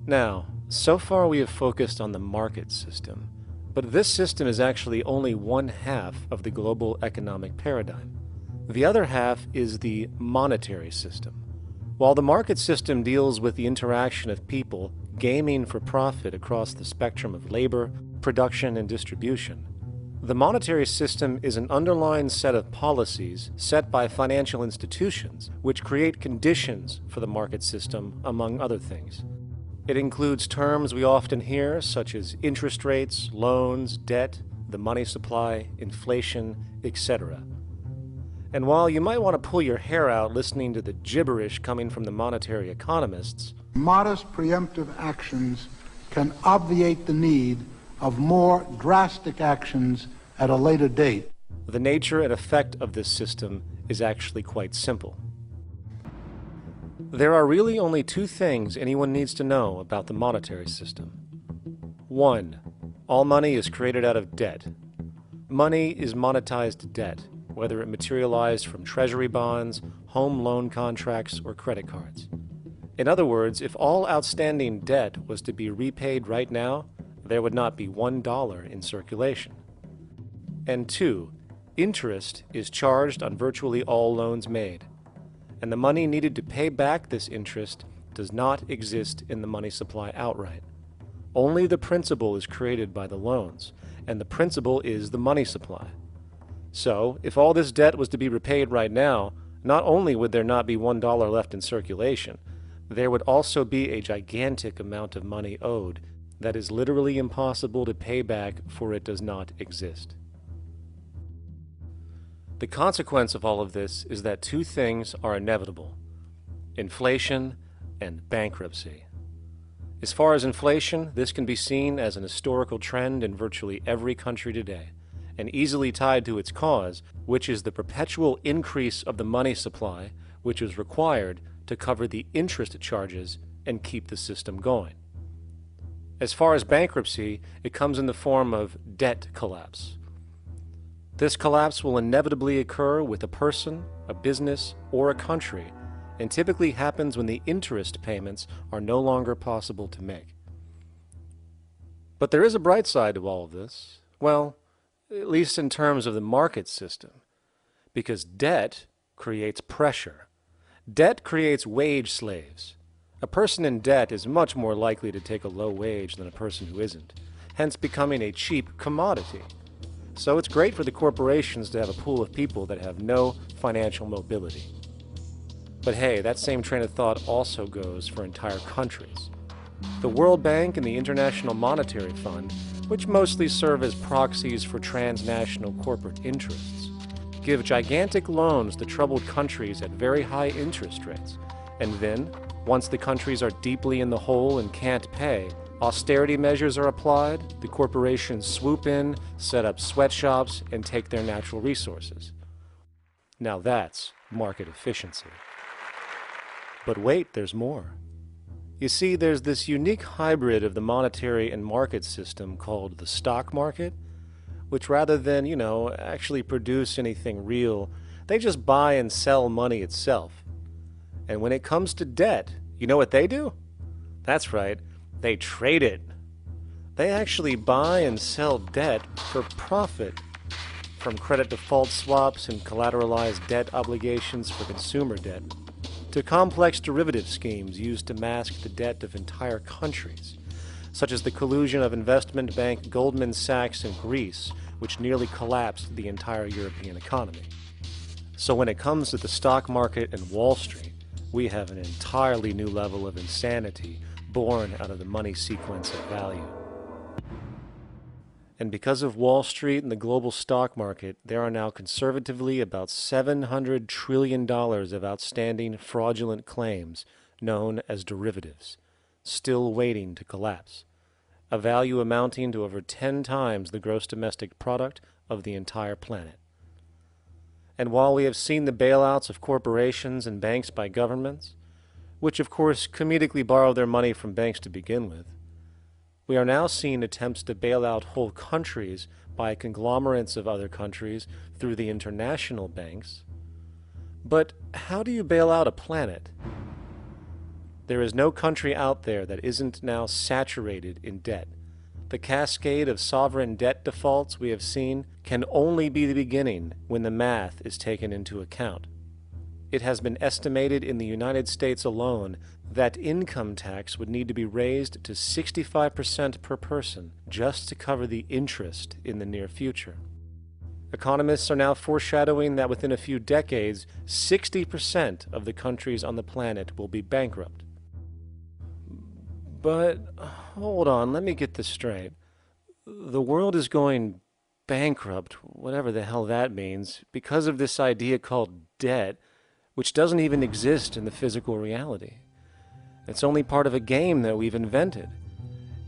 Now, so far we have focused on the market system, but this system is actually only one half of the global economic paradigm. The other half is the monetary system. While the market system deals with the interaction of people gaming for profit across the spectrum of labor, production, and distribution, the monetary system is an underlying set of policies set by financial institutions which create conditions for the market system, among other things. It includes terms we often hear, such as interest rates, loans, debt, the money supply, inflation, etc. And while you might want to pull your hair out listening to the gibberish coming from the monetary economists, modest preemptive actions can obviate the need of more drastic actions at a later date. the nature and effect of this system is actually quite simple. There are really only two things anyone needs to know about the monetary system. 1. All money is created out of debt. Money is monetized debt, whether it materialized from treasury bonds, home loan contracts, or credit cards. In other words, if all outstanding debt was to be repaid right now, there would not be $1 in circulation. And 2. Interest is charged on virtually all loans made, and the money needed to pay back this interest does not exist in the money supply outright. Only the principal is created by the loans, and the principal is the money supply. So, if all this debt was to be repaid right now, not only would there not be $1 left in circulation, there would also be a gigantic amount of money owed that is literally impossible to pay back, for it does not exist. The consequence of all of this is that two things are inevitable: inflation and bankruptcy. As far as inflation, this can be seen as an historical trend in virtually every country today, and easily tied to its cause, which is the perpetual increase of the money supply, which is required to cover the interest charges and keep the system going. As far as bankruptcy, it comes in the form of debt collapse. This collapse will inevitably occur with a person, a business, or a country, and typically happens when the interest payments are no longer possible to make. But there is a bright side to all of this. Well, at least in terms of the market system, because debt creates pressure. Debt creates wage slaves. A person in debt is much more likely to take a low wage than a person who isn't, hence becoming a cheap commodity. So it's great for the corporations to have a pool of people that have no financial mobility. But hey, that same train of thought also goes for entire countries. The World Bank and the International Monetary Fund, which mostly serve as proxies for transnational corporate interests, give gigantic loans to troubled countries at very high interest rates, and then, once the countries are deeply in the hole and can't pay, austerity measures are applied, the corporations swoop in, set up sweatshops, and take their natural resources. Now that's market efficiency. But wait, there's more. You see, there's this unique hybrid of the monetary and market system called the stock market, which rather than, actually produce anything real, they just buy and sell money itself. And when it comes to debt, you know what they do? That's right, they trade it. They actually buy and sell debt for profit, from credit default swaps and collateralized debt obligations for consumer debt, to complex derivative schemes used to mask the debt of entire countries, such as the collusion of investment bank Goldman Sachs in Greece, which nearly collapsed the entire European economy. So when it comes to the stock market and Wall Street, we have an entirely new level of insanity born out of the money sequence of value. And because of Wall Street and the global stock market, there are now conservatively about $700 trillion of outstanding fraudulent claims known as derivatives, still waiting to collapse, a value amounting to over 10 times the gross domestic product of the entire planet. And while we have seen the bailouts of corporations and banks by governments, which of course comedically borrow their money from banks to begin with, we are now seeing attempts to bail out whole countries by conglomerates of other countries through the international banks. But how do you bail out a planet? There is no country out there that isn't now saturated in debt. The cascade of sovereign debt defaults we have seen can only be the beginning when the math is taken into account. It has been estimated in the United States alone that income tax would need to be raised to 65% per person just to cover the interest in the near future. Economists are now foreshadowing that within a few decades, 60% of the countries on the planet will be bankrupt. But hold on, let me get this straight. The world is going bankrupt, whatever the hell that means, because of this idea called debt, which doesn't even exist in the physical reality. It's only part of a game that we've invented.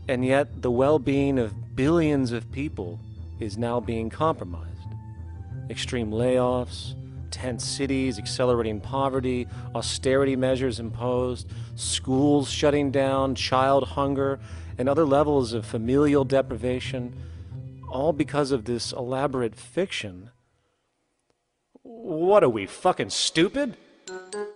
And yet, the well-being of billions of people is now being compromised. Extreme layoffs, tent cities, accelerating poverty, austerity measures imposed, schools shutting down, child hunger, and other levels of familial deprivation, all because of this elaborate fiction. What are we, fucking stupid?